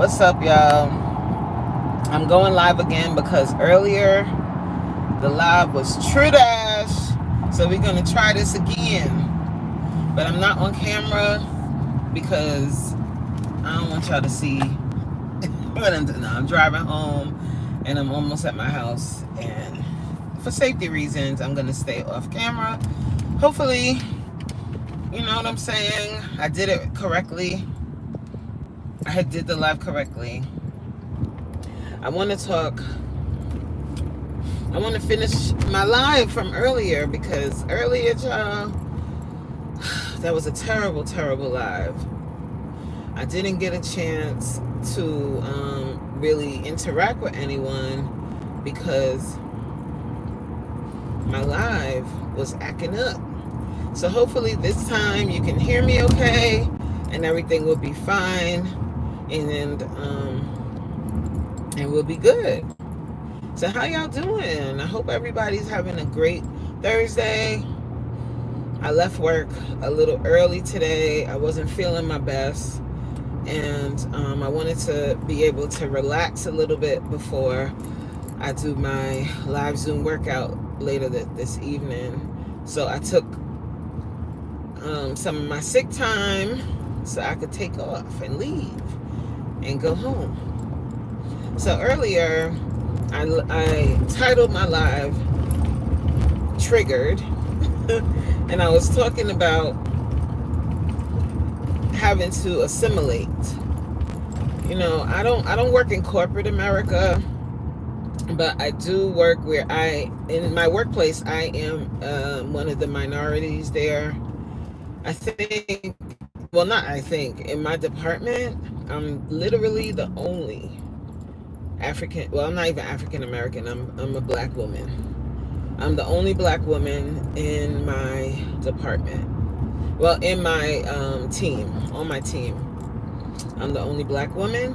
What's up, y'all? I'm going live again because earlier the live was trash. So we're gonna try this again. But I'm not on camera because I don't want y'all to see what I'm doing. I'm driving home and I'm almost at my house. And for safety reasons, I'm gonna stay off camera. Hopefully, you know what I'm saying? I did it correctly. I did the live correctly. I want to talk. I want to finish my live from earlier because earlier, y'all, that was a terrible, terrible live. I didn't get a chance to really interact with anyone because my live was acting up. So hopefully this time you can hear me okay and everything will be fine and we'll be good. So how y'all doing? I hope everybody's having a great Thursday. I left work a little early today. I wasn't feeling my best. And I wanted to be able to relax a little bit before I do my live Zoom workout later this evening. So I took some of my sick time so I could take off and leave and go home. So earlier, I titled my live Triggered, and I was talking about having to assimilate. You know, I don't work in corporate America, but I do work where in my workplace, I am one of the minorities there. I think, well, not I think, in my department, I'm literally the only African, well, I'm not even African American, I'm a black woman. I'm the only black woman in my department. Well, in my team, on my team, I'm the only black woman.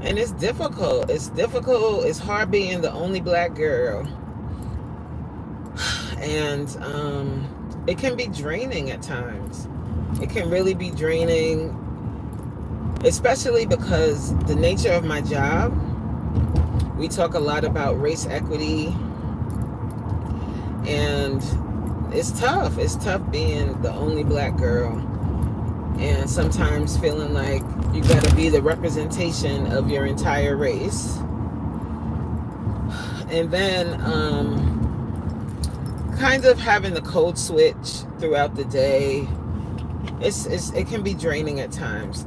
And it's difficult. It's hard being the only black girl. And it can be draining at times. It can really be draining, especially because the nature of my job, we talk a lot about race equity, and it's tough. It's tough being the only black girl, and sometimes feeling like you got to be the representation of your entire race. And then kind of having the code switch throughout the day. It can be draining at times.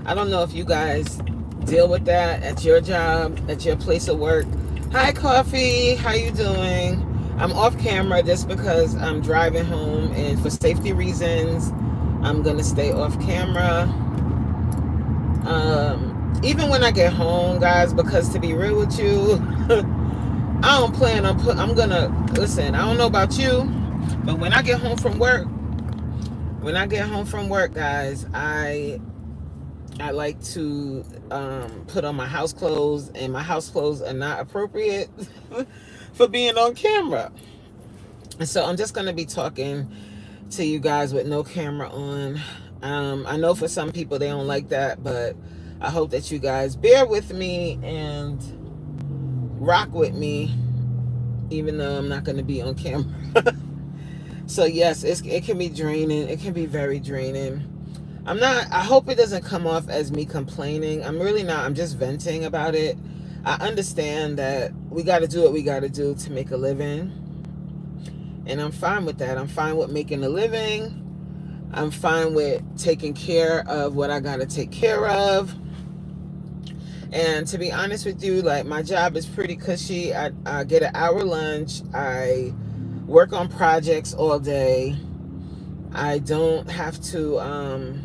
I don't know if you guys deal with that at your job, at your place of work. Hi, Coffee. How you doing? I'm off camera just because I'm driving home, and for safety reasons, I'm gonna stay off camera. Even when I get home, guys, because to be real with you, I don't plan on I'm gonna listen. I don't know about you, but when I get home from work, guys, I like to put on my house clothes, and my house clothes are not appropriate for being on camera. And so I'm just going to be talking to you guys with no camera on. I know for some people they don't like that, but I hope that you guys bear with me and rock with me, even though I'm not going to be on camera. So yes, it can be draining. It can be very draining. I hope it doesn't come off as me complaining. I'm really not. I'm just venting about it. I understand that we got to do what we got to do to make a living. And I'm fine with that. I'm fine with making a living. I'm fine with taking care of what I got to take care of. And to be honest with you, like, my job is pretty cushy. I get an hour lunch. I work on projects all day. I don't have to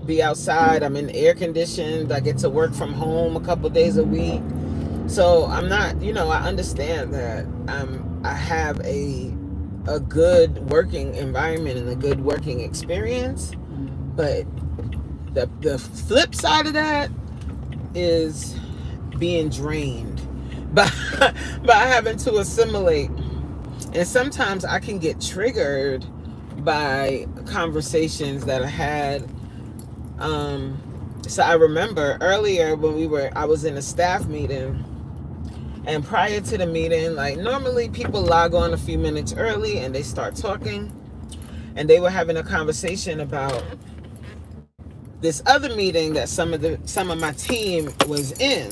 be outside. I'm in air conditioned. I get to work from home a couple days a week. So I'm not, I understand that I have a good working environment and a good working experience. But the flip side of that is being drained by having to assimilate. And sometimes I can get triggered by conversations that I had Um, so I remember earlier when I was in a staff meeting, and prior to the meeting, like normally people log on a few minutes early and they start talking, and they were having a conversation about this other meeting that some of my team was in.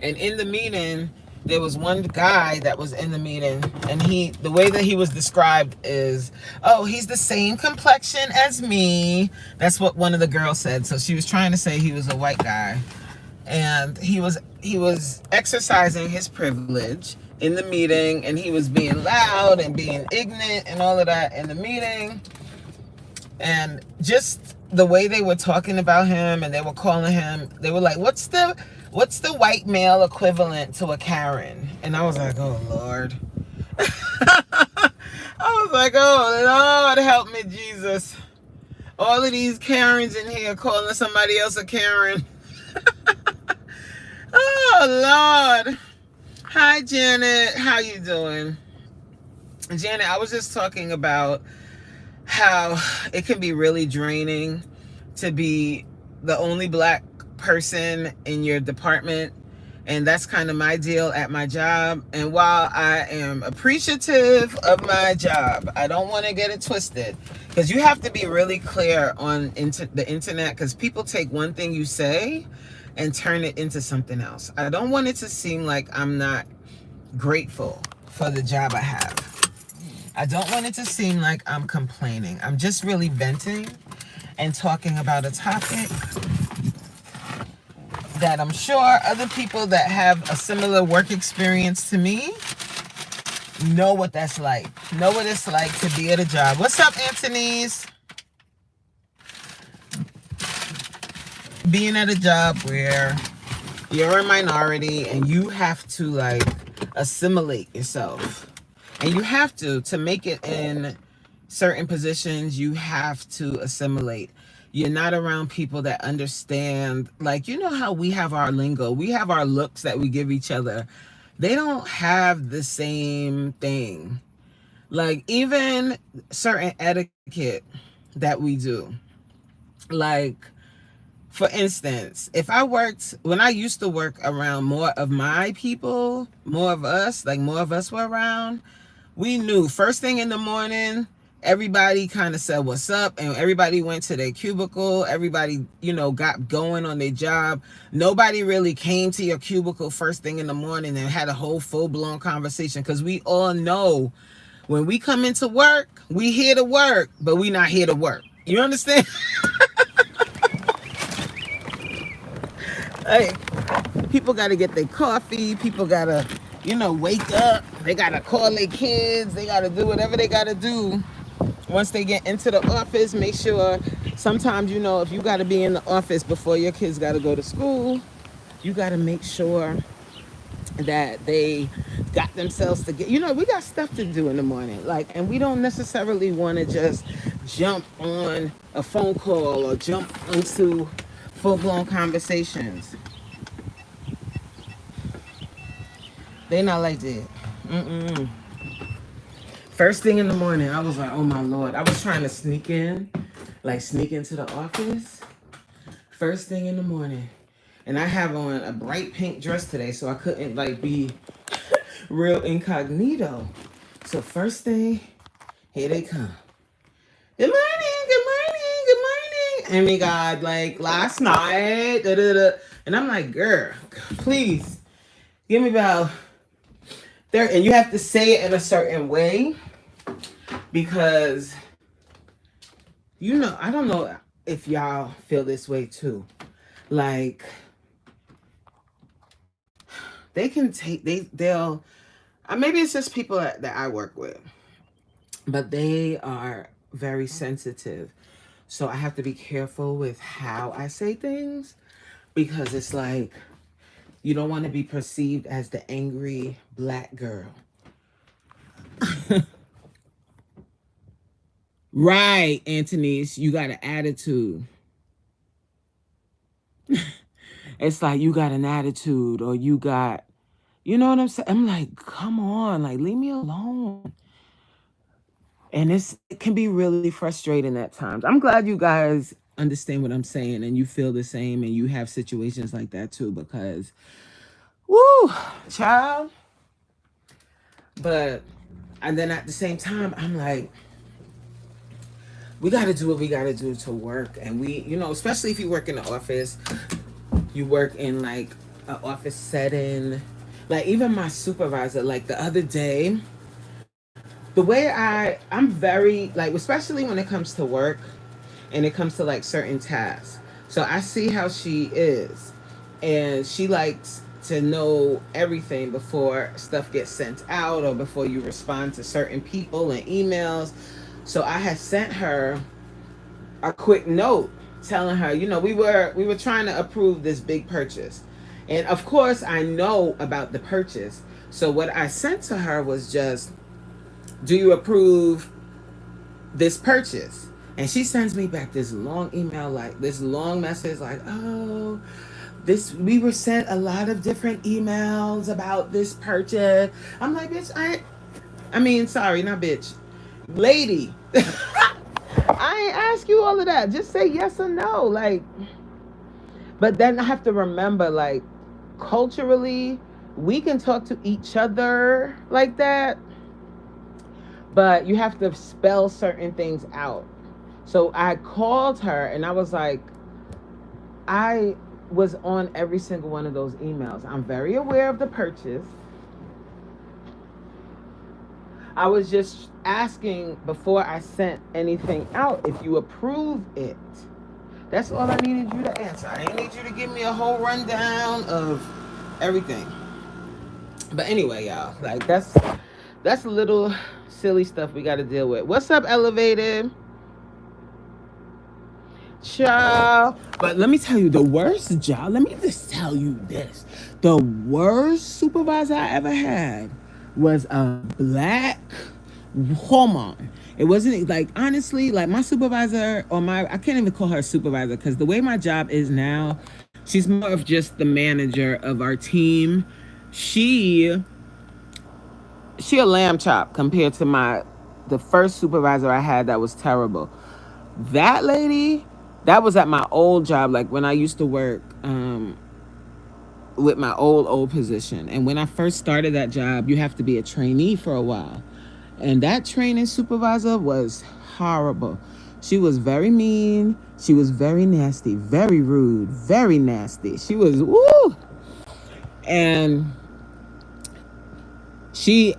And in the meeting, there was one guy that was in the meeting, and the way that he was described is, oh, he's the same complexion as me. That's what one of the girls said. So she was trying to say he was a white guy, and he was exercising his privilege in the meeting, and he was being loud and being ignorant and all of that in the meeting. And just the way they were talking about him, and they were calling him, they were like, what's the white male equivalent to a Karen? And I was like, oh Lord. I was like, oh Lord, help me, Jesus. All of these Karens in here calling somebody else a Karen. Oh Lord. Hi Janet, how you doing? Janet, I was just talking about how it can be really draining to be the only black person in your department. And that's kind of my deal at my job. And while I am appreciative of my job, I don't want to get it twisted, because you have to be really clear on the internet, because people take one thing you say and turn it into something else. I don't want it to seem like I'm not grateful for the job I have. I don't want it to seem like I'm complaining. I'm just really venting and talking about a topic that I'm sure other people that have a similar work experience to me know what that's like. Know what it's like to be at a job. What's up, Anthony's? Being at a job where you're a minority and you have to like assimilate yourself. And you have to make it in certain positions, you have to assimilate. You're not around people that understand, like, you know how we have our lingo, we have our looks that we give each other. They don't have the same thing. Like, even certain etiquette that we do. Like, for instance, when I used to work around more of my people, more of us were around, we knew first thing in the morning, everybody kind of said what's up, and everybody went to their cubicle. Everybody, got going on their job. Nobody really came to your cubicle first thing in the morning and had a whole full-blown conversation, because we all know when we come into work, we here to work, but we not here to work. You understand? Like, people got to get their coffee. People got to, wake up. They got to call their kids. They got to do whatever they got to do. Once they get into the office, make sure, sometimes, if you got to be in the office before your kids got to go to school, you got to make sure that they got themselves to get, we got stuff to do in the morning. Like, and we don't necessarily want to just jump on a phone call or jump into full-blown conversations. They not like that. Mm-mm. First thing in the morning, I was like, oh my Lord. I was trying to sneak into the office. First thing in the morning. And I have on a bright pink dress today, so I couldn't be real incognito. So first thing, here they come. Good morning, good morning, good morning. And we got last night, and I'm like, girl, please give me about there. And you have to say it in a certain way, because I don't know if y'all feel this way too. Like, they can they'll maybe it's just people that I work with, but they are very sensitive. So I have to be careful with how I say things, because it's like, you don't want to be perceived as the angry black girl. Right, Anthony's, you got an attitude. It's like you got an attitude, or you got, you know what I'm saying? I'm like, come on, leave me alone. And it can be really frustrating at times. I'm glad you guys understand what I'm saying and you feel the same and you have situations like that too, because woo, child. But and then at the same time, I'm like, we got to do what we got to do to work. And we, especially if you work in the office, you work in like an office setting. Like even my supervisor, like the other day, the way I'm very like, especially when it comes to work and it comes to like certain tasks. So I see how she is, and she likes to know everything before stuff gets sent out or before you respond to certain people and emails. So I had sent her a quick note telling her, we were trying to approve this big purchase. And of course, I know about the purchase. So what I sent to her was just, do you approve this purchase? And she sends me back this long email, like this long message, like, oh, we were sent a lot of different emails about this purchase. I'm like, bitch, I mean, sorry, not bitch, lady. I ain't ask you all of that. Just say yes or no. Like, but then I have to remember, like, culturally, we can talk to each other like that, but you have to spell certain things out. So I called her and I was like, I was on every single one of those emails. I'm very aware of the purchase. I was just asking before I sent anything out if you approve it. That's all I needed you to answer. I didn't need you to give me a whole rundown of everything. But anyway, y'all, like that's a little silly stuff we got to deal with. What's up, Elevated? Child. But let me tell you, the worst job, let me just tell you this. The worst supervisor I ever had was a black woman. It wasn't like, honestly, like my supervisor I can't even call her a supervisor because the way my job is now, she's more of just the manager of our team. She a lamb chop compared to the first supervisor I had that was terrible. That lady, that was at my old job, like when I used to work with my old position. And when I first started that job, you have to be a trainee for a while. And that training supervisor was horrible. She was very mean. She was very nasty, very rude, very nasty. She was, woo! And she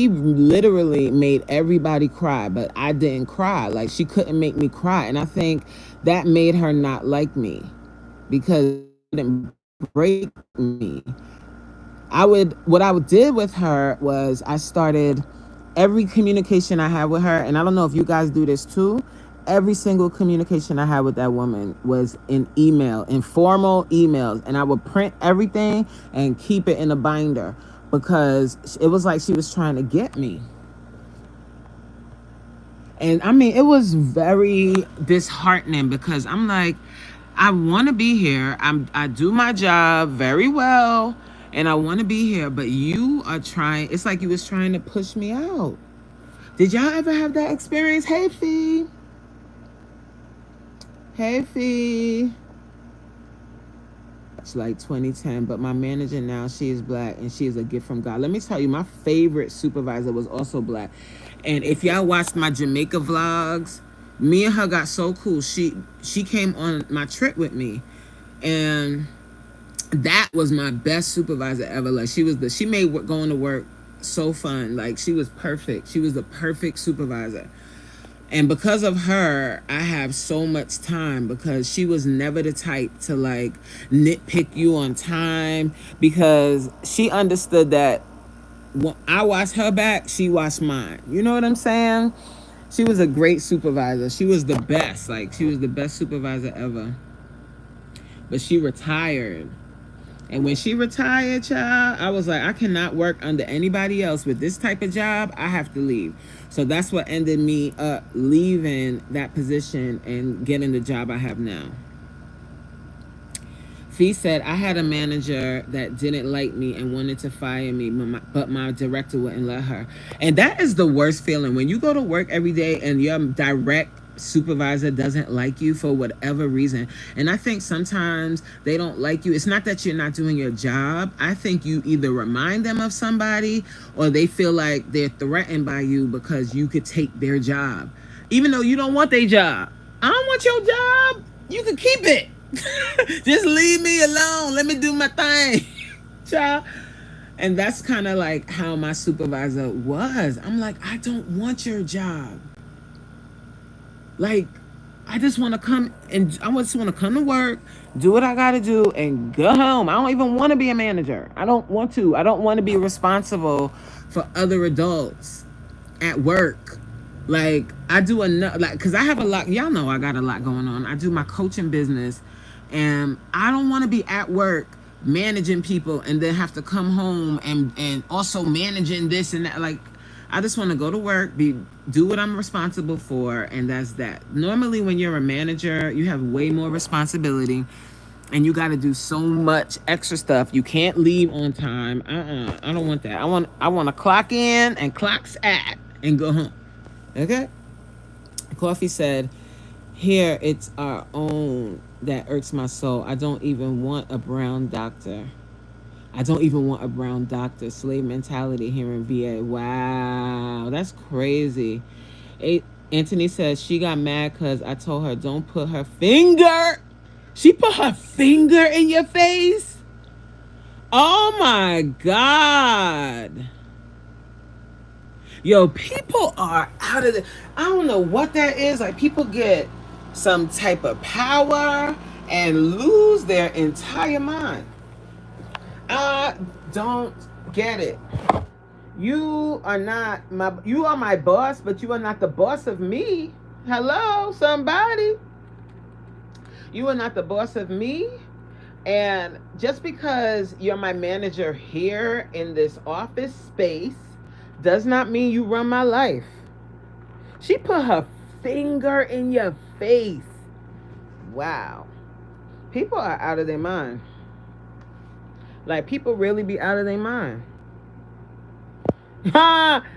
literally made everybody cry, but I didn't cry. Like, she couldn't make me cry. And I think that made her not like me because it didn't break me. What I did with her was I started every communication I had with her, and I don't know if you guys do this too, every single communication I had with that woman was in email, informal emails, and I would print everything and keep it in a binder because it was like she was trying to get me. And I mean, it was very disheartening because I'm like, I want to be here. I do my job very well and I want to be here, but you are trying, it's like you was trying to push me out. Did y'all ever have that experience? Hey, Fee. Hey, Fee. It's like 2010, but my manager now, she is black and she is a gift from God. Let me tell you, my favorite supervisor was also black. And if y'all watched my Jamaica vlogs, me and her got so cool. She came on my trip with me, and that was my best supervisor ever. Like, she made going to work so fun. Like, she was perfect. She was the perfect supervisor. And because of her, I have so much time because she was never the type to like nitpick you on time, because she understood that when I watched her back, she watched mine. You know what I'm saying? She was a great supervisor. She was the best. Like, she was the best supervisor ever. But she retired. And when she retired, child, I was like, I cannot work under anybody else with this type of job. I have to leave. So that's what ended me up leaving that position and getting the job I have now. Fee said, I had a manager that didn't like me and wanted to fire me, but my director wouldn't let her. And that is the worst feeling when you go to work every day and your direct supervisor doesn't like you for whatever reason. And I think sometimes they don't like you. It's not that you're not doing your job. I think you either remind them of somebody or they feel like they're threatened by you because you could take their job. Even though you don't want their job. I don't want your job. You can keep it. Just leave me alone. Let me do my thing. Child. And that's kind of like how my supervisor was. I'm like, I don't want your job. Like, I just want to come and I just want to come to work, do what I got to do, and go home. I don't even want to be a manager. I don't want to. I don't want to be responsible for other adults at work. Like, I do enough, like, because I have a lot, y'all know I got a lot going on. I do my coaching business, and I don't want to be at work managing people and then have to come home and also managing this and that. Like, I just want to go to work, do what I'm responsible for, and that's that. Normally, when you're a manager, you have way more responsibility, and you got to do so much extra stuff. You can't leave on time. I don't want that. I want to clock in and clocks at and go home. Okay? Coffee said, here it's our own that irks my soul. I don't even want a brown doctor. I don't even want a brown doctor. Slave mentality here in VA. Wow, that's crazy. Anthony says she got mad because I told her don't put her finger. She put her finger in your face? Oh my God. Yo, people are out of the. I don't know what that is. Like, people get some type of power and lose their entire mind. I don't get it. You are my boss, but you are not the boss of me. Hello, somebody. You are not the boss of me. And just because you're my manager here in this office space does not mean you run my life. She put her finger in your face. Wow. People are out of their mind. Like, people really be out of their mind.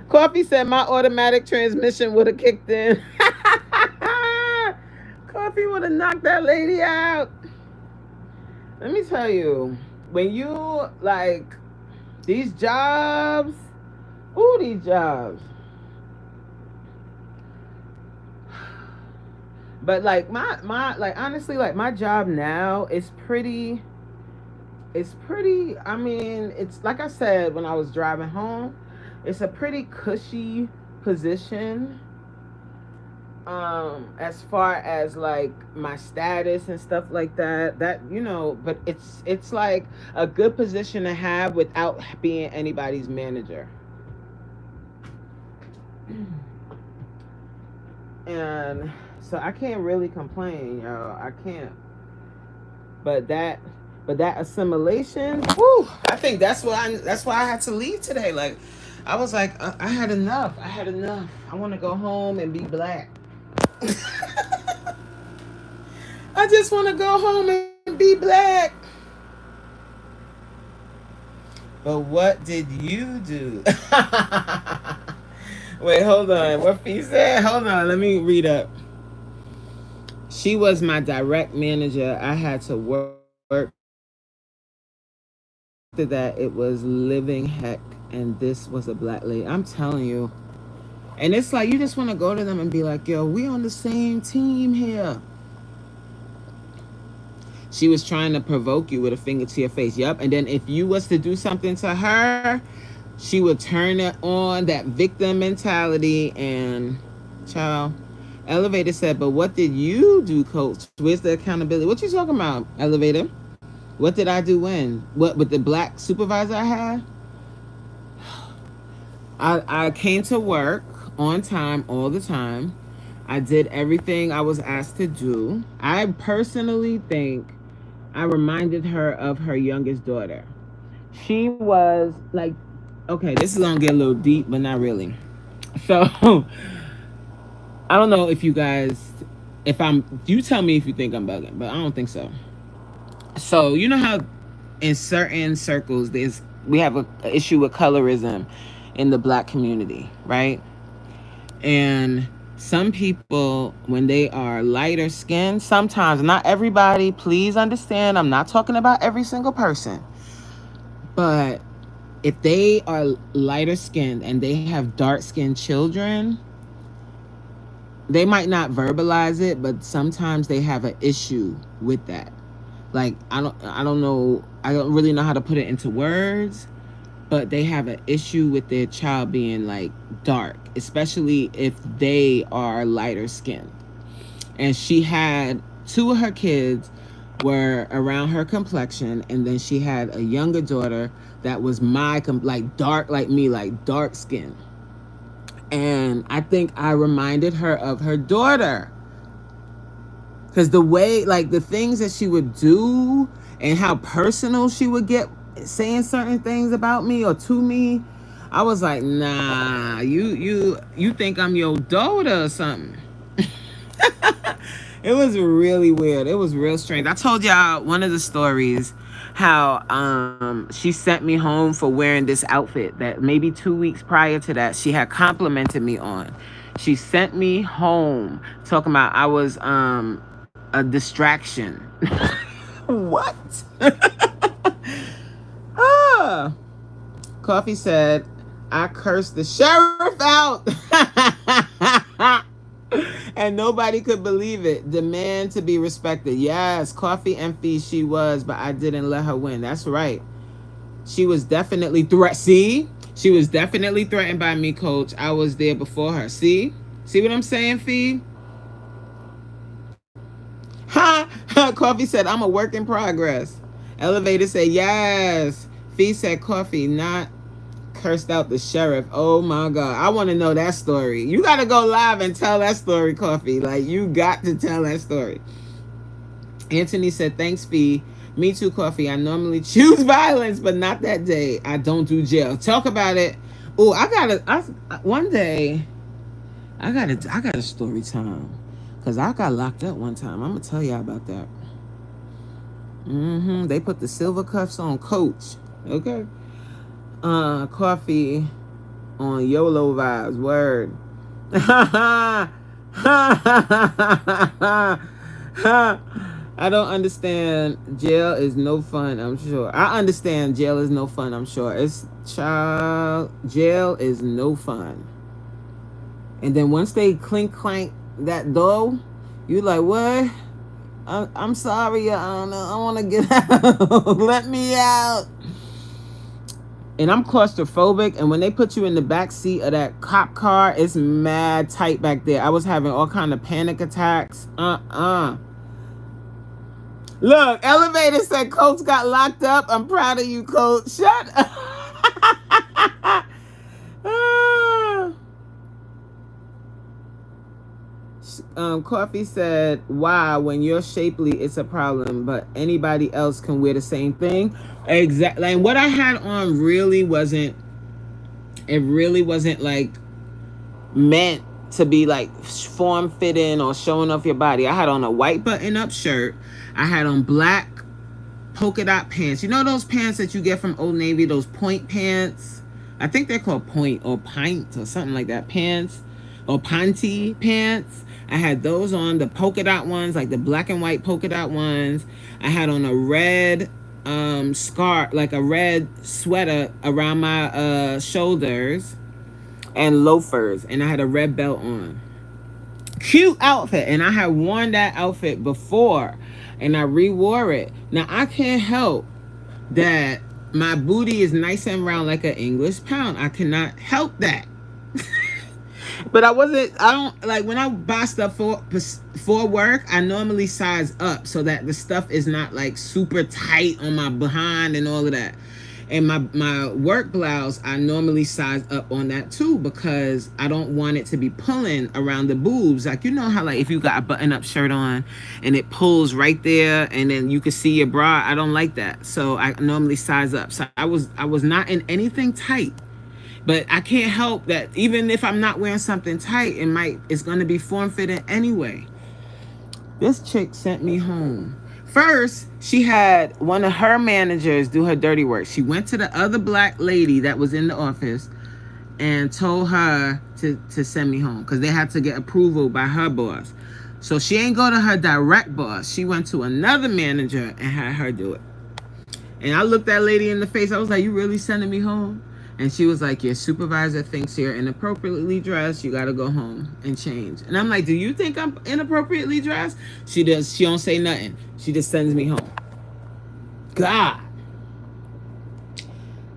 Coffee said my automatic transmission would have kicked in. Coffee would have knocked that lady out. Let me tell you, when you, like, these jobs, these jobs. But like my like, honestly, like, my job now is pretty, I mean, it's like I said when I was driving home, it's a pretty cushy position. As far as like my status and stuff like that, but it's like a good position to have without being anybody's manager. And so I can't really complain, y'all. I can't. But that assimilation, whew, I think that's why I had to leave today. Like, I was like, I had enough. I want to go home and be black. I just want to go home and be black. But what did you do? Wait, hold on. What Fee said? Hold on. Let me read up. She was my direct manager. I had to work. After that, it was living heck. And this was a black lady. I'm telling you. And it's like, you just want to go to them and be like, yo, we on the same team here. She was trying to provoke you with a finger to your face. Yep. And then if you was to do something to her, she would turn it on, that victim mentality. And child, Elevator said, but what did you do, coach? Where's the accountability? What you talking about, Elevator? What did I do when? What, with the black supervisor I had? I came to work on time all the time. I did everything I was asked to do. I personally think I reminded her of her youngest daughter. She was like, okay, this is gonna get a little deep, but not really. So I don't know if you guys, you tell me if you think I'm bugging, but I don't think so. So you know how in certain circles we have a issue with colorism in the black community, right? And some people, when they are lighter skinned, sometimes, not everybody, please understand, I'm not talking about every single person, but if they are lighter skinned and they have dark skinned children, they might not verbalize it, but sometimes they have an issue with that. Like I don't know, I don't really know how to put it into words, but they have an issue with their child being like dark, especially if they are lighter skinned. And she had two of her kids were around her complexion, and then she had a younger daughter that was like dark like me, like dark skin. And I think I reminded her of her daughter, because the way, like the things that she would do and how personal she would get saying certain things about me or to me, I was like, nah, you think I'm your daughter or something. It was really weird. It was real strange. I told y'all one of the stories how she sent me home for wearing this outfit that maybe 2 weeks prior to that she had complimented me on. She sent me home talking about I was a distraction. What? Ah. Coffee said, I cursed the sheriff out. And nobody could believe it. Demand to be respected. Yes, Coffee and Fee, she was, but I didn't let her win. That's right. She was definitely See? She was definitely threatened by me, coach. I was there before her. See? See what I'm saying, Fee? Ha! Coffee said, I'm a work in progress. Elevator said, yes. Fee said, Coffee, not cursed out the sheriff. Oh my God. I want to know that story. You got to go live and tell that story, Coffee. Like, you got to tell that story. Anthony said, thanks, Fee. Me too, Coffee. I normally choose violence, but not that day. I don't do jail. Talk about it. Oh, one day, I got a story time. Because I got locked up one time. I'm going to tell y'all about that. They put the silver cuffs on Coach. Okay. Coffee on YOLO vibes. Word. I don't understand. Jail is no fun, I'm sure. I understand jail is no fun, I'm sure. Jail is no fun. And then once they clank that door, you like, what? I'm sorry, Your Honor. I want to get out. Let me out. And I'm claustrophobic, and when they put you in the back seat of that cop car, it's mad tight back there. I was having all kind of panic attacks. Look, Elevator said Coach got locked up. I'm proud of you, Coach. Shut up. Coffee said, wow, when you're shapely, it's a problem, but anybody else can wear the same thing. Exactly. And what I had on really wasn't like meant to be like form fitting or showing off your body. I had on a white button up shirt. I had on black polka dot pants. You know those pants that you get from Old Navy, those point pants? I think they're called point or pint or something like that. Pants or panty pants. I had those on, the polka dot ones, like the black and white polka dot ones. I had on a red scarf, like a red sweater around my shoulders, and loafers, and I had a red belt on. Cute outfit, and I had worn that outfit before, and I re-wore it. Now I can't help that my booty is nice and round like an English pound. I cannot help that. But I don't like when I buy stuff for work, I normally size up so that the stuff is not like super tight on my behind and all of that. And my work blouse, I normally size up on that too, because I don't want it to be pulling around the boobs. Like, you know how like if you got a button up shirt on and it pulls right there and then you can see your bra, I don't like that. So I normally size up. So I was not in anything tight. But I can't help that even if I'm not wearing something tight, it's going to be form-fitting anyway. This chick sent me home First, she had one of her managers do her dirty work. She went to the other black lady that was in the office and told her to send me home because they had to get approval by her boss. So she ain't go to her direct boss. She went to another manager and had her do it. And I looked that lady in the face. I was like, "You really sending me home?" And she was like, "Your supervisor thinks you're inappropriately dressed. You got to go home and change." And I'm like, "Do you think I'm inappropriately dressed?" She does. She don't say nothing. She just sends me home. God.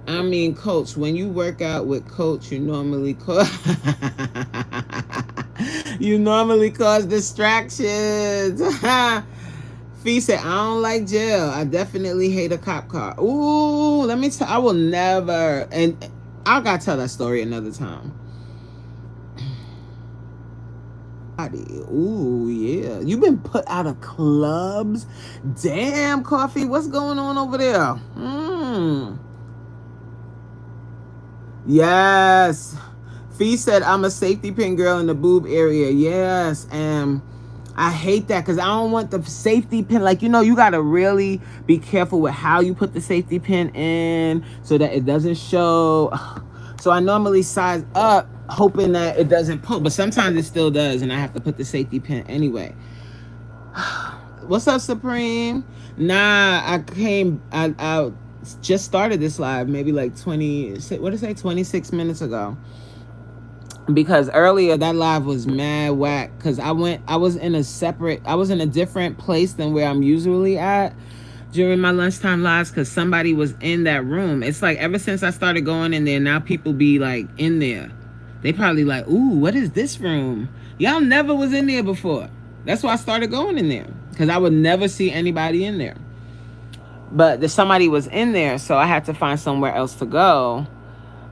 I mean, Coach, when you work out with Coach, you normally cause you normally cause distractions. Fee said, "I don't like jail. I definitely hate a cop car." Ooh, let me tell. I will never, and I gotta tell that story another time. Ooh, yeah. You've been put out of clubs? Damn, Coffee. What's going on over there? Yes. Fee said, "I'm a safety pin girl in the boob area." Yes. And I hate that because I don't want the safety pin. Like, you got to really be careful with how you put the safety pin in so that it doesn't show. So I normally size up hoping that it doesn't pull, but sometimes it still does, and I have to put the safety pin anyway. What's up, Supreme? Nah, I just started this live maybe like 26 minutes ago. Because earlier that live was mad whack because I was in a different place than where I'm usually at during my lunchtime lives because somebody was in that room. It's like ever since I started going in there, now people be like in there. They probably like, "Ooh, what is this room? Y'all never was in there before." That's why I started going in there because I would never see anybody in there. But somebody was in there, so I had to find somewhere else to go.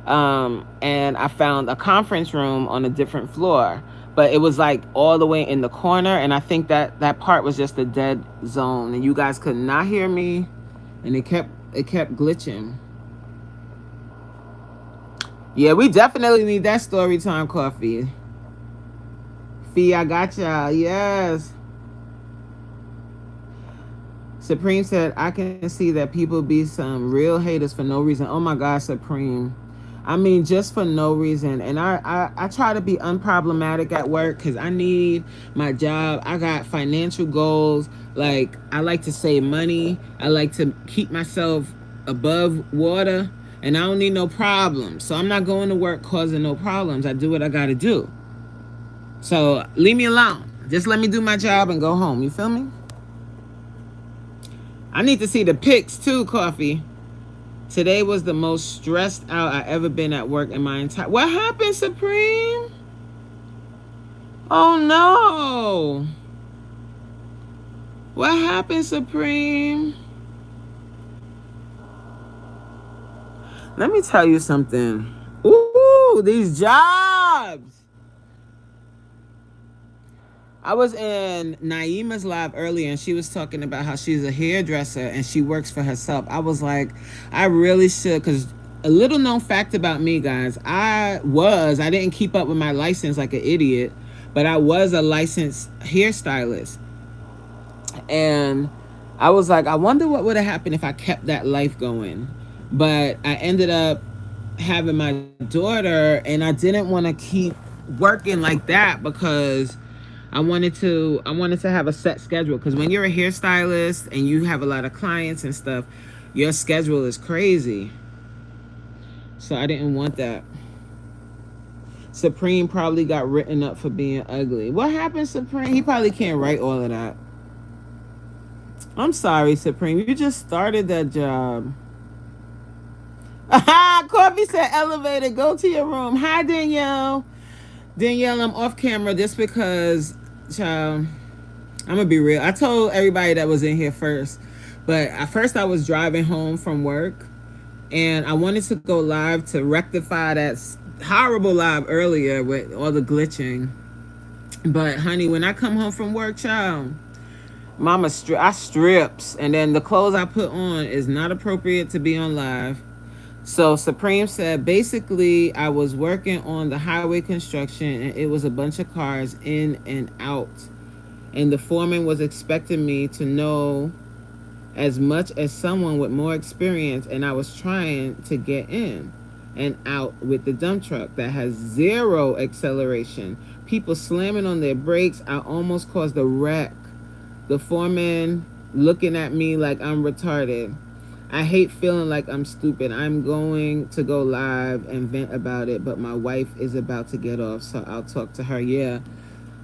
And I found a conference room on a different floor, but it was like all the way in the corner, and I think that part was just a dead zone, and you guys could not hear me, and it kept glitching. Yeah, we definitely need that story time, Coffee. Fee, I got y'all. Yes. Supreme said, "I can see that people be some real haters for no reason." Oh my God, Supreme. I mean, just for no reason. And I try to be unproblematic at work because I need my job. I got financial goals. Like, I like to save money. I like to keep myself above water. And I don't need no problems. So I'm not going to work causing no problems. I do what I got to do. So leave me alone. Just let me do my job and go home. You feel me? I need to see the pics too, Coffee. Today was the most stressed out I ever been at work in my entire... What happened, Supreme? Oh, no. What happened, Supreme? Let me tell you something. Ooh, these jobs. I was in Naima's live earlier, and she was talking about how she's a hairdresser and she works for herself. I was like, I really should, because a little known fact about me, guys, I didn't keep up with my license like an idiot, but I was a licensed hairstylist. And I was like, I wonder what would have happened if I kept that life going. But I ended up having my daughter, and I didn't want to keep working like that because I wanted to have a set schedule, because when you're a hairstylist and you have a lot of clients and stuff, your schedule is crazy. So I didn't want that. Supreme probably got written up for being ugly. What happened, Supreme? He probably can't write all of that. I'm sorry, Supreme. You just started that job. Courtney said, "Elevator, go to your room." Hi, Danielle. Danielle, I'm off camera just because, child, I'm gonna be real. I told everybody that was in here first, but at first I was driving home from work, and I wanted to go live to rectify that horrible live earlier with all the glitching. But honey, when I come home from work, child, I strips, and then the clothes I put on is not appropriate to be on live. So Supreme said, basically, I was working on the highway construction, and it was a bunch of cars in and out. And the foreman was expecting me to know as much as someone with more experience, and I was trying to get in and out with the dump truck that has zero acceleration. People slamming on their brakes. I almost caused a wreck. The foreman looking at me like I'm retarded. I hate feeling like I'm stupid. I'm going to go live and vent about it, but my wife is about to get off, so I'll talk to her. Yeah.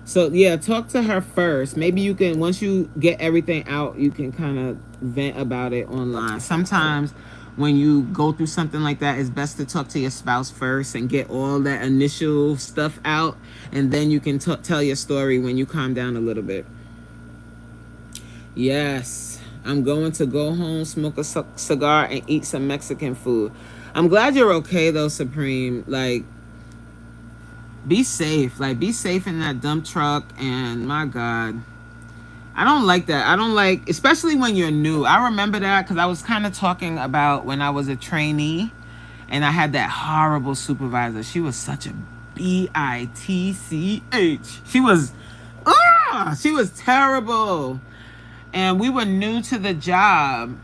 So yeah, talk to her first. Maybe you can, once you get everything out, you can kind of vent about it online. Sometimes when you go through something like that, it's best to talk to your spouse first and get all that initial stuff out, and then you can tell your story when you calm down a little bit. Yes, I'm going to go home, smoke a cigar, and eat some Mexican food. I'm glad you're okay though, Supreme. Like, be safe. Like, be safe in that dump truck. And my God, I don't like that. I don't like, especially when you're new. I remember that because I was kind of talking about when I was a trainee and I had that horrible supervisor. She was such a bitch. She was terrible. And we were new to the job.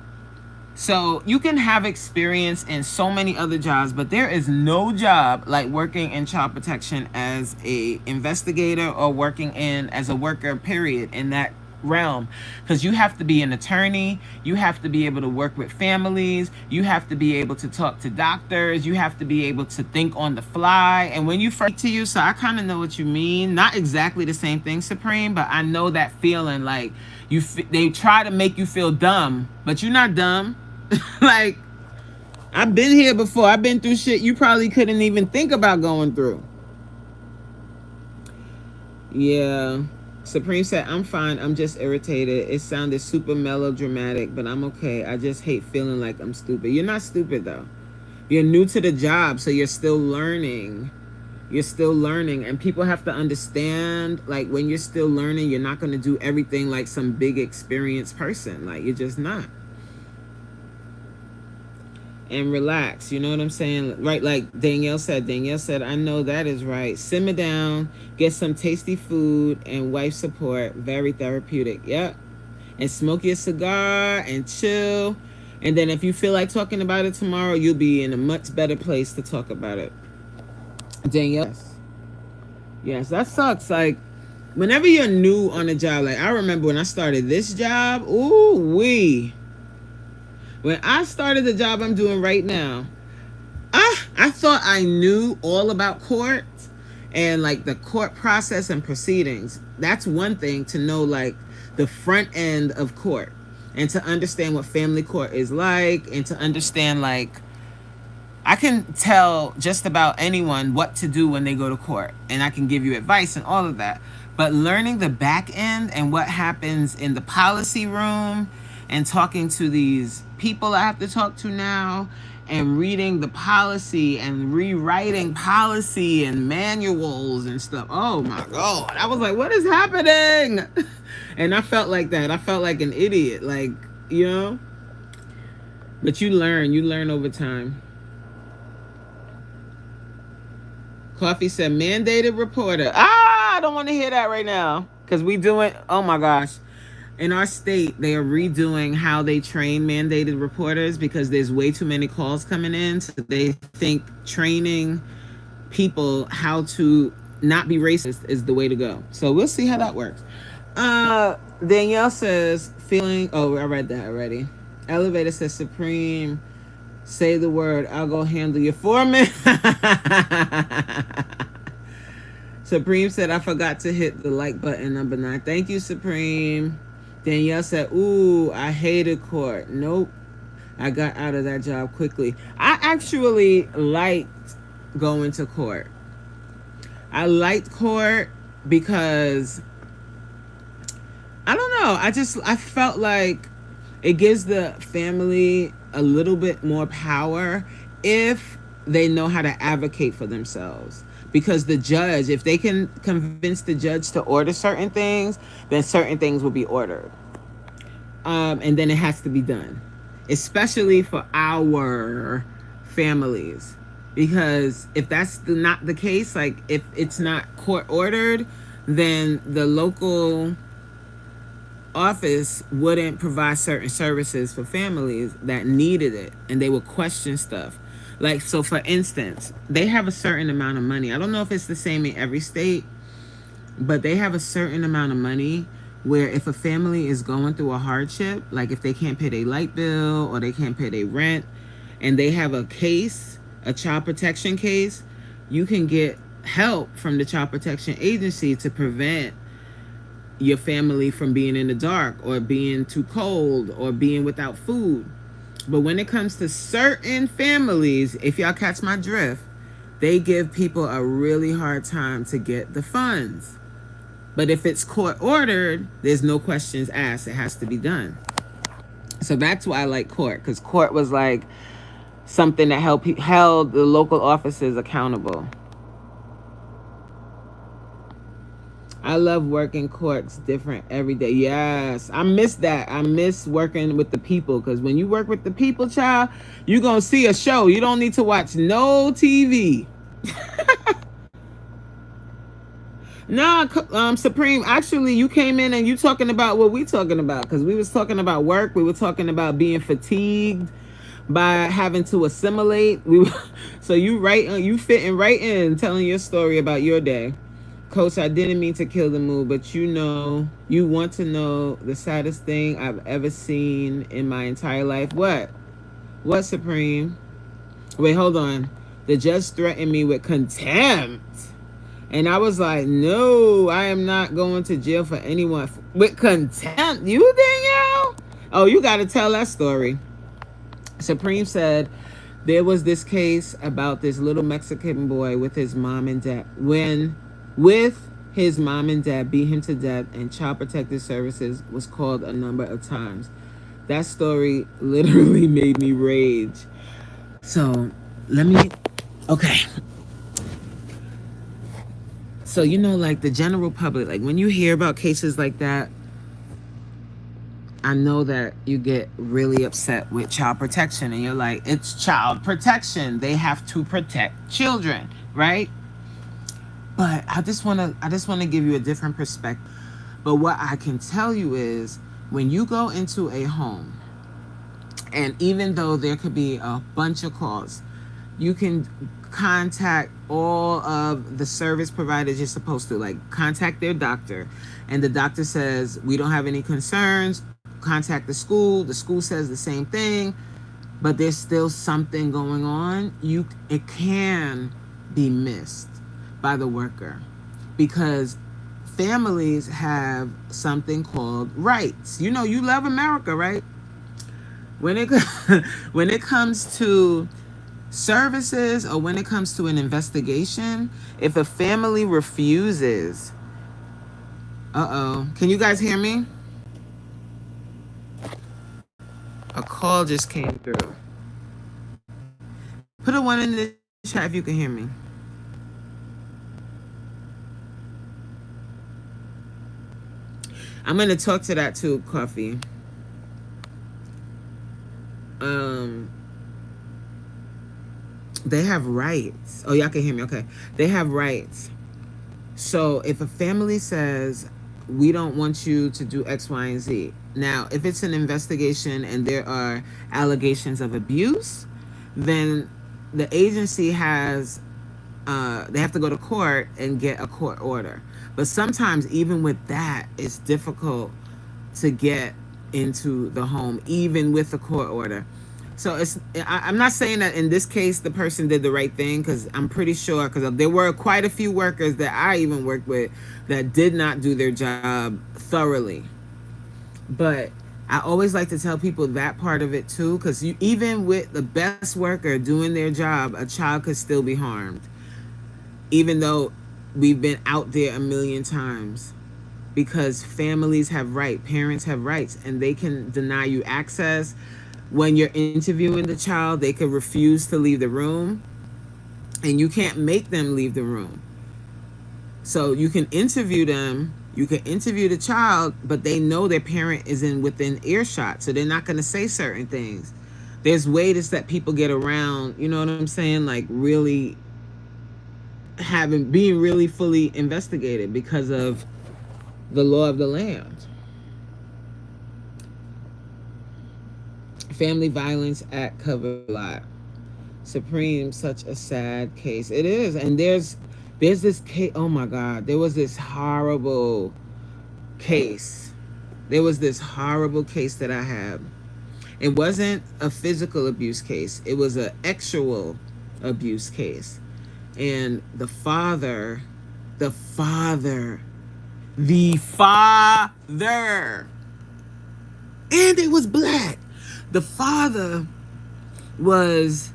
So you can have experience in so many other jobs, but there is no job like working in child protection as a investigator or working in as a worker, period, in that realm. Because you have to be an attorney, you have to be able to work with families, you have to be able to talk to doctors, you have to be able to think on the fly. And when you first to you, so I kind of know what you mean. Not exactly the same thing, Supreme, but I know that feeling. Like, they try to make you feel dumb, but you're not dumb. Like, I've been here before. I've been through shit you probably couldn't even think about going through. Yeah. Supreme said, I'm fine. I'm just irritated. It sounded super melodramatic, but I'm okay. I just hate feeling like I'm stupid. You're not stupid, though. You're new to the job, so you're still learning. You're still learning. And people have to understand, like, when you're still learning, you're not going to do everything like some big experienced person. Like, you're just not. And relax, you know what I'm saying? Right, like Danielle said, I know that is right. Simmer down, get some tasty food, and wife support. Very therapeutic. Yep. And smoke your cigar and chill. And then if you feel like talking about it tomorrow, you'll be in a much better place to talk about it. Danielle. Yes, that sucks. Like, whenever you're new on a job, like I remember when I started this job, when I started the job I'm doing right now, I thought I knew all about court and like the court process and proceedings. That's one thing to know, like the front end of court, and to understand what family court is like, and to understand, like, I can tell just about anyone what to do when they go to court, and I can give you advice and all of that. But learning the back end and what happens in the policy room, and talking to these people I have to talk to now, and reading the policy and rewriting policy and manuals and stuff. Oh my God. I was like, what is happening? And I felt like that. I felt like an idiot. Like, you know? But you learn over time. Coffee said, mandated reporter. I don't want to hear that right now. Because we doing, oh my gosh. In our state, they are redoing how they train mandated reporters because there's way too many calls coming in. So they think training people how to not be racist is the way to go. So we'll see how that works. Danielle says, feeling, I read that already. Elevator says, Supreme, say the word, I'll go handle your foreman. Supreme said, I forgot to hit the like button, number 9. Thank you, Supreme. Danielle said, ooh, I hated court. Nope. I got out of that job quickly. I actually liked going to court. I liked court because, I don't know, I felt like it gives the family a little bit more power if they know how to advocate for themselves. Because the judge, if they can convince the judge to order certain things, then certain things will be ordered. And then it has to be done. Especially for our families. Because if that's not the case, like if it's not court ordered, then the local office wouldn't provide certain services for families that needed it, and they would question stuff. Like, so for instance, they have a certain amount of money. I don't know if it's the same in every state, but they have a certain amount of money where if a family is going through a hardship, like if they can't pay their light bill or they can't pay their rent, and they have a case, a child protection case, you can get help from the child protection agency to prevent your family from being in the dark or being too cold or being without food. But when it comes to certain families, if y'all catch my drift, they give people a really hard time to get the funds. But if it's court ordered, there's no questions asked. It has to be done. So that's why I like court, because court was like something that held the local offices accountable. I love working courts different every day. Yes, I miss that. I miss working with the people, because when you work with the people, child, you're going to see a show. You don't need to watch no TV. Nah, Supreme, actually, you came in and you talking about what we talking about, because we was talking about work. We were talking about being fatigued by having to assimilate. So you fitting right in, telling your story about your day. Coach, I didn't mean to kill the mood, but you want to know the saddest thing I've ever seen in my entire life. What? What, Supreme? Wait, hold on. The judge threatened me with contempt. And I was like, no, I am not going to jail for anyone with contempt. You, Danielle? Oh, you got to tell that story. Supreme said there was this case about this little Mexican boy with his mom and dad. With his mom and dad beat him to death, and Child Protective Services was called a number of times. That story literally made me rage. So, okay. So, like the general public, like when you hear about cases like that, I know that you get really upset with child protection, and you're like, it's child protection. They have to protect children, right? But I just want to give you a different perspective. But what I can tell you is when you go into a home, and even though there could be a bunch of calls, you can contact all of the service providers you're supposed to, like contact their doctor, and the doctor says we don't have any concerns. Contact the school says the same thing, but there's still something going on. It can be missed by the worker, because families have something called rights. You love America, right? When it comes to services, or when it comes to an investigation, if a family refuses, can you guys hear me? A call just came through. Put a 1 in the chat if you can hear me. I'm going to talk to that too, Coffee. They have rights. Oh, y'all can hear me. Okay. They have rights. So if a family says, we don't want you to do X, Y, and Z. Now, if it's an investigation and there are allegations of abuse, then the agency has, they have to go to court and get a court order. But sometimes even with that, it's difficult to get into the home, even with a court order. So I'm not saying that in this case the person did the right thing, because I'm pretty sure, because there were quite a few workers that I even worked with that did not do their job thoroughly. But I always like to tell people that part of it too, because even with the best worker doing their job, a child could still be harmed, even though we've been out there a million times. Because families have rights, parents have rights, and they can deny you access. When you're interviewing the child, they could refuse to leave the room, and you can't make them leave the room. So you can interview them, you can interview the child, but they know their parent is within earshot, so they're not going to say certain things. There's ways that people get around, you know what I'm saying? Like really being really fully investigated because of the law of the land. Family Violence Act covered a lot. Supreme, such a sad case. It is. And there's this case. Oh my God. There was this horrible case. There was this horrible case that I had. It wasn't a physical abuse case. It was an sexual abuse case. And the father, and it was black. The father was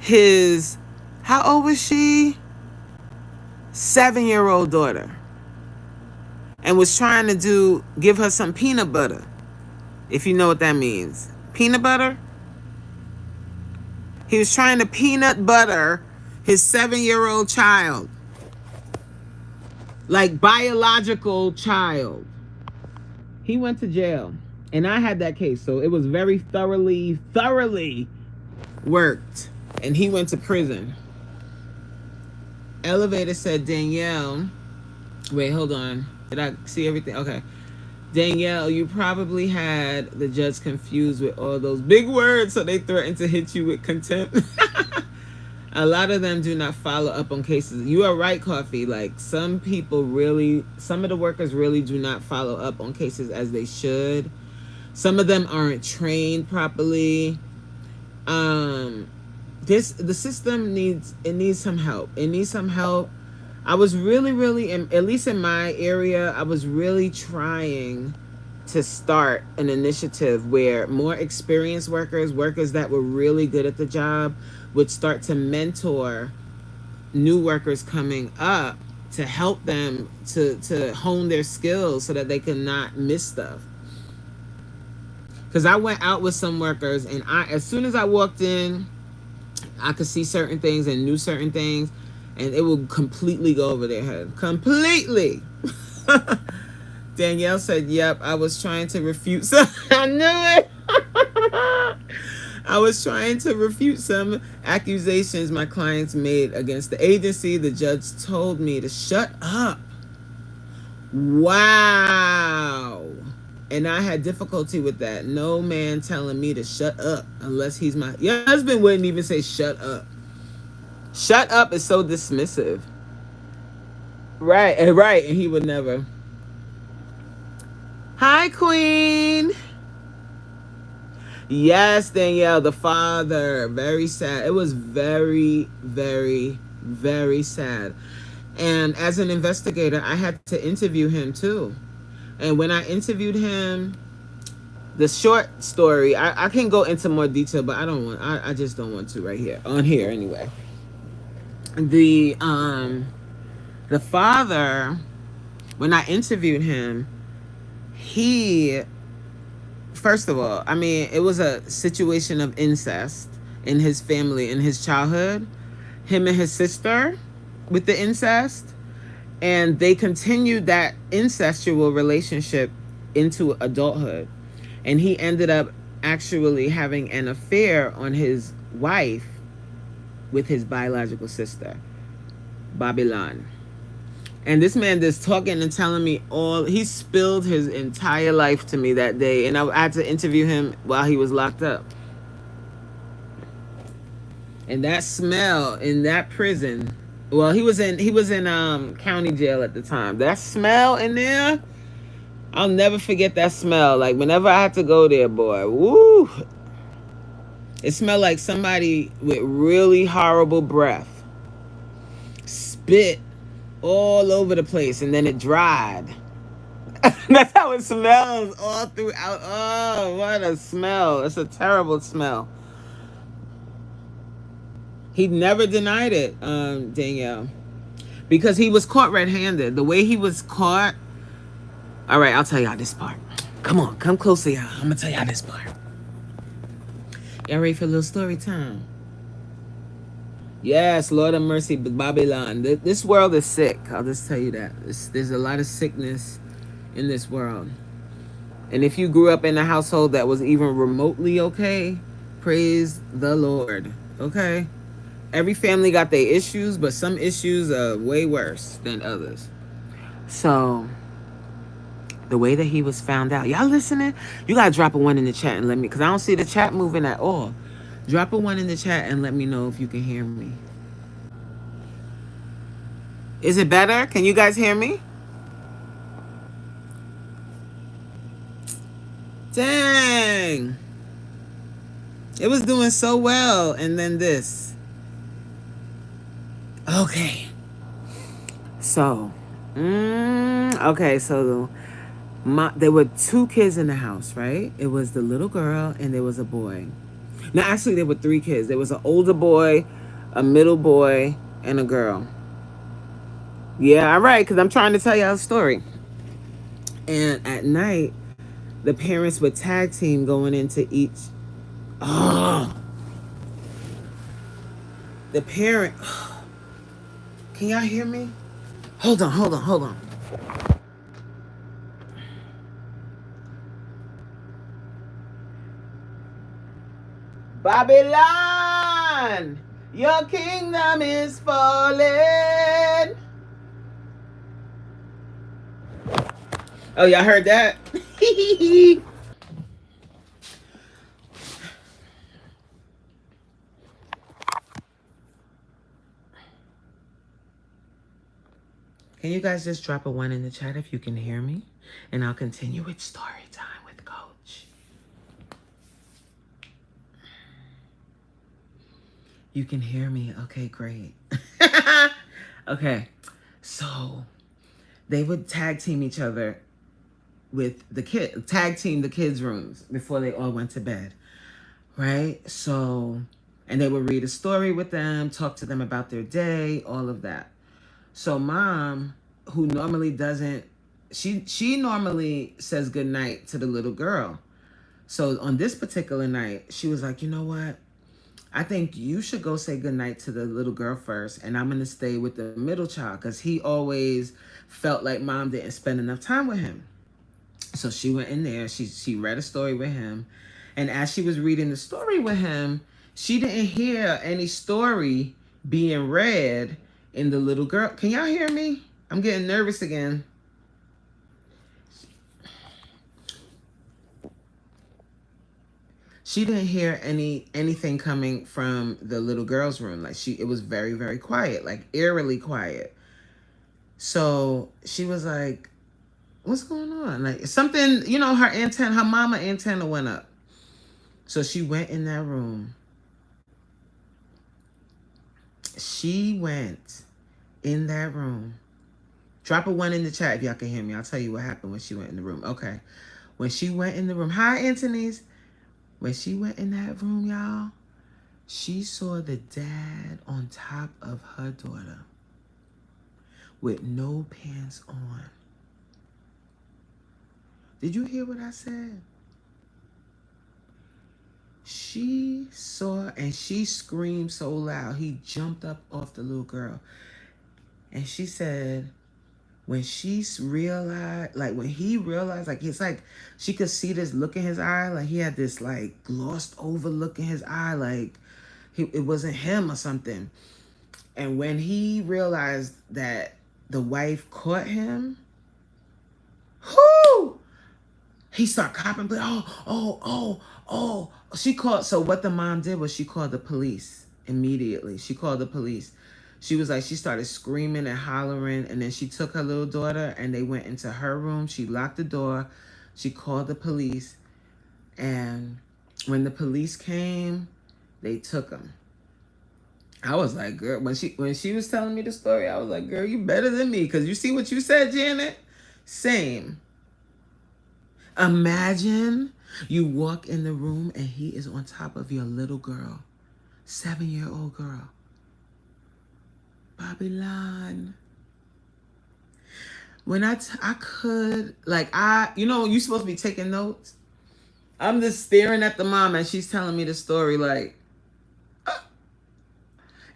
his, how old was she? 7-year-old daughter. And was trying to give her some peanut butter. If you know what that means. Peanut butter? He was trying to peanut butter his 7-year-old child. Like biological child. He went to jail. And I had that case. So it was very thoroughly worked. And he went to prison. Elevator said, Danielle. Wait, hold on. Did I see everything? Okay. Danielle, you probably had the judge confused with all those big words, so they threatened to hit you with contempt. A lot of them do not follow up on cases. You are right, Coffee. Like, some of the workers really do not follow up on cases as they should. Some of them aren't trained properly. The system needs some help. It needs some help. I was really, at least in my area, I was really trying to start an initiative where more experienced workers that were really good at the job, would start to mentor new workers coming up to help them to hone their skills so that they can not miss stuff. Because I went out with some workers, and as soon as I walked in, I could see certain things and knew certain things. And it will completely go over their head. Completely. Danielle said, yep, I was trying to refute some. I knew it. I was trying to refute some accusations my clients made against the agency. The judge told me to shut up. Wow. And I had difficulty with that. No man telling me to shut up unless he's your husband wouldn't even say shut up. Shut up is so dismissive. Right, and he would never. Hi, Queen. Yes, Danielle, the father. Very sad. It was very, very, very sad. And as an investigator, I had to interview him too. And when I interviewed him, the short story, I can go into more detail, but I just don't want to right here. On here anyway. The father, when I interviewed him, first of all, I mean, it was a situation of incest in his family, in his childhood. Him and his sister with the incest. And they continued that incestual relationship into adulthood. And he ended up actually having an affair on his wife with his biological sister, Babylon. And this man just talking and telling me he spilled his entire life to me that day. And I had to interview him while he was locked up. And that smell in that prison, well, he was in county jail at the time. That smell in there, I'll never forget that smell. Like, whenever I had to go there, boy, woo. It smelled like somebody with really horrible breath. Spit all over the place, and then it dried. That's how it smells all throughout. Oh, what a smell. It's a terrible smell. He never denied it, Danielle. Because he was caught red-handed. The way he was caught. All right, I'll tell y'all this part. Come on, come closer, y'all. I'm going to tell y'all this part. Y'all ready for a little story time? Yes, Lord of mercy, Babylon. This world is sick. I'll just tell you that. There's a lot of sickness in this world. And if you grew up in a household that was even remotely okay, praise the Lord. Okay? Every family got their issues, but some issues are way worse than others. So, The way that he was found out. Y'all listening? You gotta drop a one in the chat and let me, because I don't see the chat moving at all. Drop a one in the chat and let me know if you can hear me. Is it better? Can you guys hear me? Dang. It was doing so well. And then this. Okay. So, okay, so there were two kids in the house, right? It was the little girl and there was a boy. No, actually, there were three kids. There was an older boy, a middle boy, and a girl. Yeah, all right, because I'm trying to tell y'all a story. And at night, the parents would tag team going into each. Oh, the parent. Can y'all hear me? Hold on. Babylon, your kingdom is falling. Oh, y'all heard that? Can you guys just drop a one in the chat if you can hear me? And I'll continue with story time with Coach. You can hear me? Okay, great. Okay, so they would tag team each other with tag team the kids' rooms before they all went to bed, right? So, and they would read a story with them, talk to them about their day, all of that. So mom, who normally doesn't, she normally says good night to the little girl. So on this particular night, she was like, you know what? I think you should go say good night to the little girl first, and I'm gonna stay with the middle child because he always felt like mom didn't spend enough time with him. So she went in there. She read a story with him, and as she was reading the story with him, she didn't hear any story being read in the little girl. Can y'all hear me? I'm getting nervous again. She didn't hear anything coming from the little girl's room. Like it was very, very quiet, like eerily quiet. So she was like, what's going on? Like something, her mama antenna went up. So she went in that room. She went in that room. Drop a one in the chat if y'all can hear me. I'll tell you what happened when she went in the room. Okay. When she went in the room. Hi, Anthony's. When she went in that room, y'all, she saw the dad on top of her daughter with no pants on. Did you hear what I said? She saw and she screamed so loud. He jumped up off the little girl. And she said, when he realized, like, it's like she could see this look in his eye. Like he had this like glossed over look in his eye. Like it wasn't him or something. And when he realized that the wife caught him, whoo! He started copping, but oh. So what the mom did was she called the police immediately. She called the police. She was like, she started screaming and hollering, and then she took her little daughter and they went into her room. She locked the door. She called the police. And when the police came, they took him. I was like, girl, when she was telling me the story, I was like, girl, you better than me. Because you see what you said, Janet? Same. Imagine you walk in the room and he is on top of your little girl, 7-year-old girl. Babylon. When I could, like, you're supposed to be taking notes. I'm just staring at the mom and she's telling me the story, like,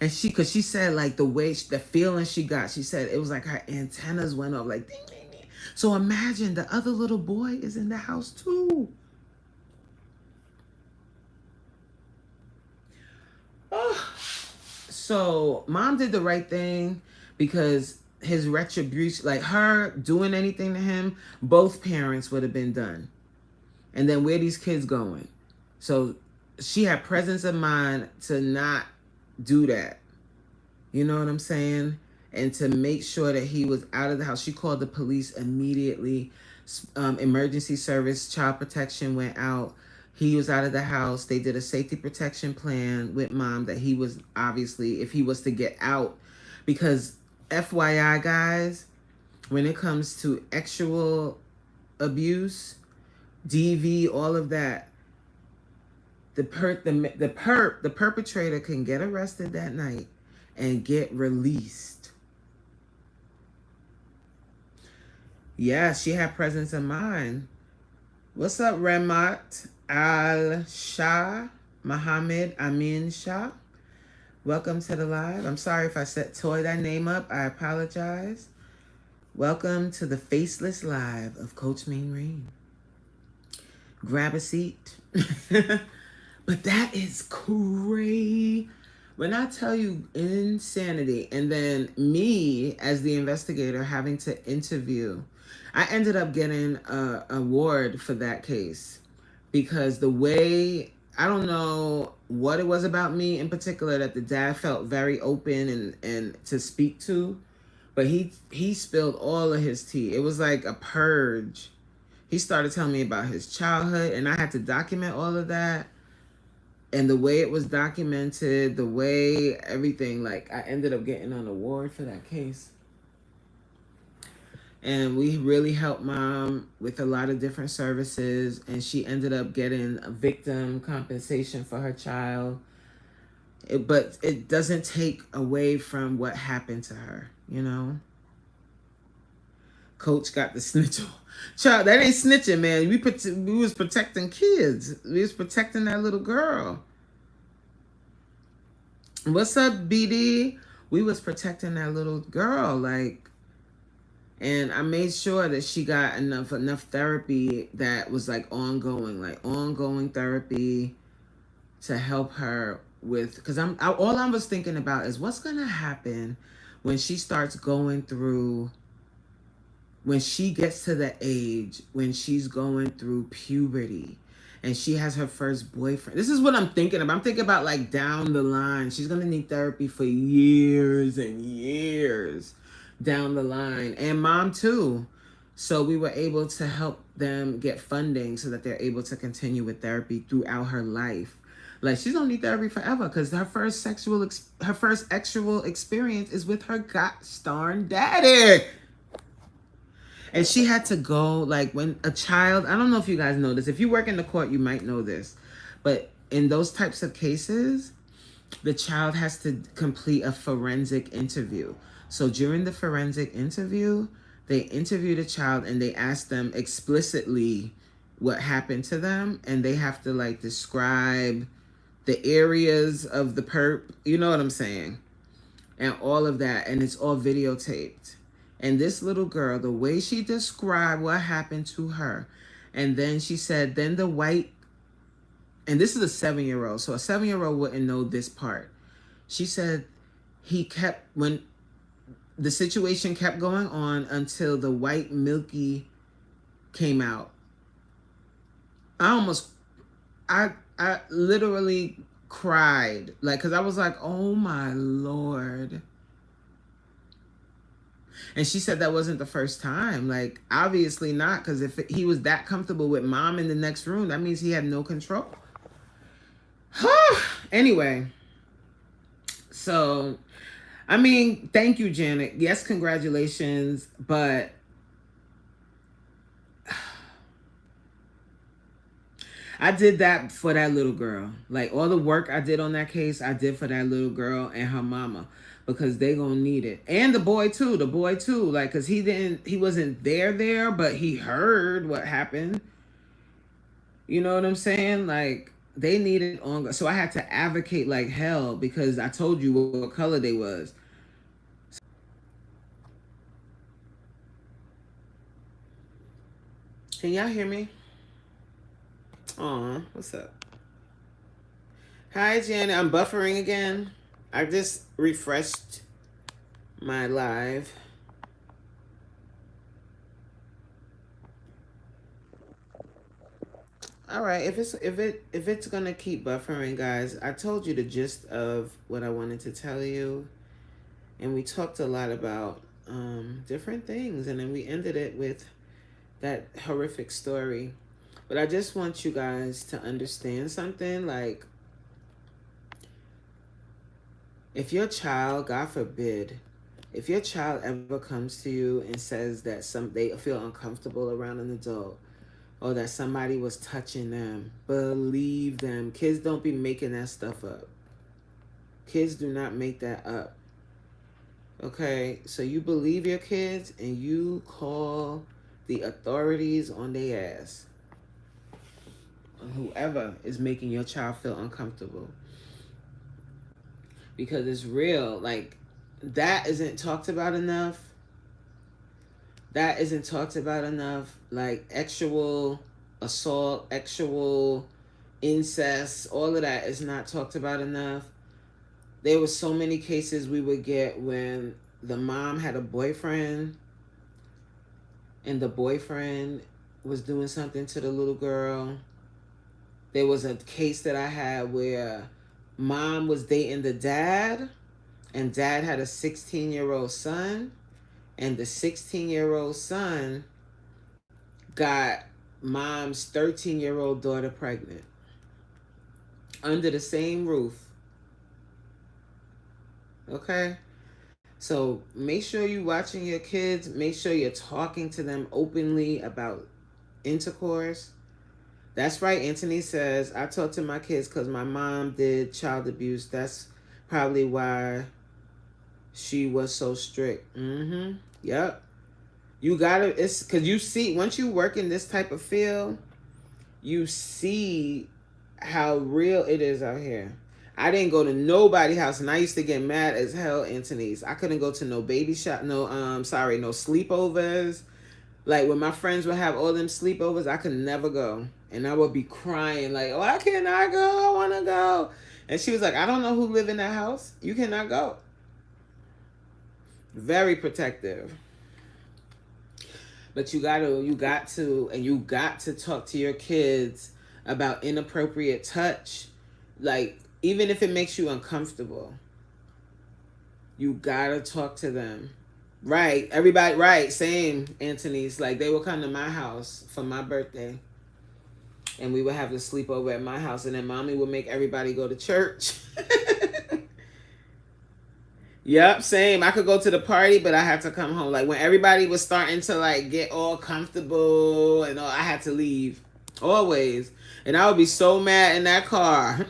and cause she said, like, the feeling she got, she said it was like her antennas went off, like, ding, ding, ding. So imagine the other little boy is in the house too. Oh. So mom did the right thing because his retribution, like her doing anything to him, both parents would have been done. And then where these kids going? So she had presence of mind to not do that. You know what I'm saying? And to make sure that he was out of the house. She called the police immediately. Emergency service, child protection went out. He was out of the house. They did a safety protection plan with mom that he was obviously, if he was to get out, because FYI, guys, when it comes to sexual abuse, DV, all of that, the perpetrator can get arrested that night and get released. Yeah, she had presence of mind. What's up, Ramat Al Shah Mohammed Amin Shah? Welcome to the live. I'm sorry if I tore that name up. I apologize. Welcome to the Faceless Live of Coach Mean Reen. Grab a seat. But that is crazy. When I tell you insanity, and then me as the investigator having to interview, I ended up getting an award for that case because the way, I don't know what it was about me in particular that the dad felt very open and to speak to, but he spilled all of his tea. It was like a purge. He started telling me about his childhood, and I had to document all of that. And the way it was documented, the way everything, like I ended up getting an award for that case. And we really helped mom with a lot of different services. And she ended up getting a victim compensation for her child. But it doesn't take away from what happened to her, you know? Coach got the snitch. Child, that ain't snitching, man. We was protecting kids. We was protecting that little girl. What's up, BD? We was protecting that little girl, like, and I made sure that she got enough therapy that was like ongoing therapy to help her with, because all I was thinking about is what's gonna happen when she starts going through, when she gets to the age when she's going through puberty and she has her first boyfriend. This is what I'm thinking about. I'm thinking about like down the line. She's going to need therapy for years and years down the line. And mom too. So we were able to help them get funding so that they're able to continue with therapy throughout her life. Like she's gonna need therapy forever because her first sexual experience is with her gosh darn daddy. And she had to go, like when a child, I don't know if you guys know this. If you work in the court, you might know this. But in those types of cases, the child has to complete a forensic interview. So during the forensic interview, they interview the child and they ask them explicitly what happened to them. And they have to like describe the areas of the perp, you know what I'm saying? And all of that. And it's all videotaped. And this little girl, the way she described what happened to her, and then she said, then the white, and this is a 7-year-old, so a 7-year-old wouldn't know this part. She said when the situation kept going on until the white milky came out. I literally cried, like, because I was like, oh my Lord. And she said that wasn't the first time. Like, obviously not, because if he was that comfortable with mom in the next room, that means he had no control. Anyway, so, I mean, thank you, Janet. Yes, congratulations, but I did that for that little girl. Like, all the work I did on that case, I did for that little girl and her mama. Because they gonna need it. And the boy too, like, cause he wasn't there, but he heard what happened. You know what I'm saying? Like, they needed on, so I had to advocate like hell because I told you what color they was. Can y'all hear me? Aw, what's up? Hi, Janet, I'm buffering again. I just refreshed my live. All right, if it's gonna keep buffering, guys, I told you the gist of what I wanted to tell you, and we talked a lot about different things, and then we ended it with that horrific story. But I just want you guys to understand something. Like, if your child, God forbid, if your child ever comes to you and says that they feel uncomfortable around an adult, or that somebody was touching them, believe them. Kids don't be making that stuff up. Kids do not make that up. Okay, so you believe your kids and you call the authorities on their ass. Whoever is making your child feel uncomfortable. Because it's real. Like, that isn't talked about enough. That isn't talked about enough. Like, actual assault, actual incest, all of that is not talked about enough. There were so many cases we would get when the mom had a boyfriend and the boyfriend was doing something to the little girl. There was a case that I had where mom was dating the dad, and dad had a 16-year-old son, and the 16-year-old son got mom's 13-year-old daughter pregnant under the same roof. Okay? So make sure you're watching your kids. Make sure you're talking to them openly about intercourse. That's right, Anthony says, I talk to my kids because my mom did child abuse. That's probably why she was so strict. Mm-hmm. Yep. You gotta, it's because you see, once you work in this type of field, you see how real it is out here. I didn't go to nobody's house, and I used to get mad as hell, Anthony's. I couldn't go to no baby shop, no sleepovers. Like, when my friends would have all them sleepovers, I could never go. And I would be crying, like, why can't I go? I want to go. And she was like, I don't know who live in that house. You cannot go. Very protective. But you got to talk to your kids about inappropriate touch. Like, even if it makes you uncomfortable, you gotta talk to them. Right, everybody, right, same, Anthony's. Like, they would come to my house for my birthday, and we would have to sleep over at my house, and then mommy would make everybody go to church. Yep, same. I could go to the party, but I had to come home. Like, when everybody was starting to, like, get all comfortable and all, I had to leave. Always. And I would be so mad in that car.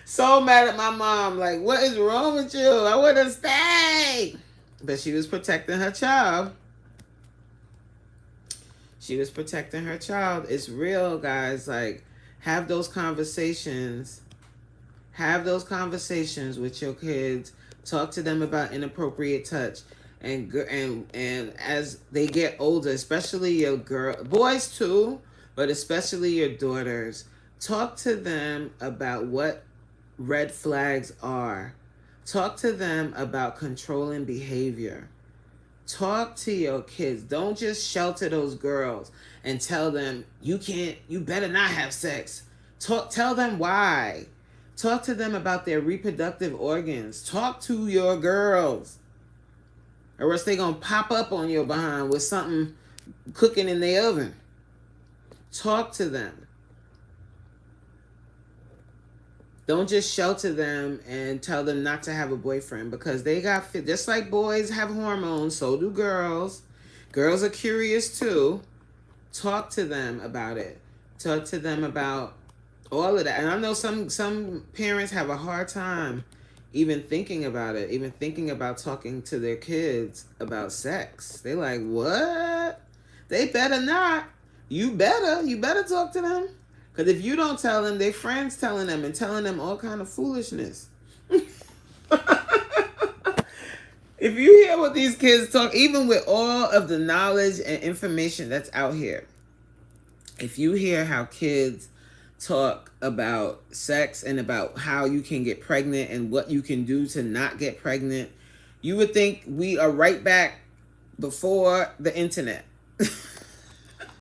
So mad at my mom. Like, what is wrong with you? I want to stay. But she was protecting her child. She was protecting her child. It's real, guys. Like, have those conversations. Have those conversations with your kids. Talk to them about inappropriate touch. And as they get older, especially your boys too, but especially your daughters, talk to them about what red flags are. Talk to them about controlling behavior. Talk to your kids. Don't just shelter those girls and tell them you better not have sex. Tell them why. Talk to them about their reproductive organs. Talk to your girls. Or else they gonna pop up on your behind with something cooking in the oven. Talk to them. Don't just shelter them and tell them not to have a boyfriend, because they got fit. Just like boys have hormones, so do girls. Girls are curious too. Talk to them about it. Talk to them about all of that. And I know some parents have a hard time even thinking about it, even thinking about talking to their kids about sex. They like, what? They better not. You better talk to them. Because if you don't tell them, their friends telling them and telling them all kind of foolishness. If you hear what these kids talk, even with all of the knowledge and information that's out here, if you hear how kids talk about sex and about how you can get pregnant and what you can do to not get pregnant, you would think we are right back before the internet.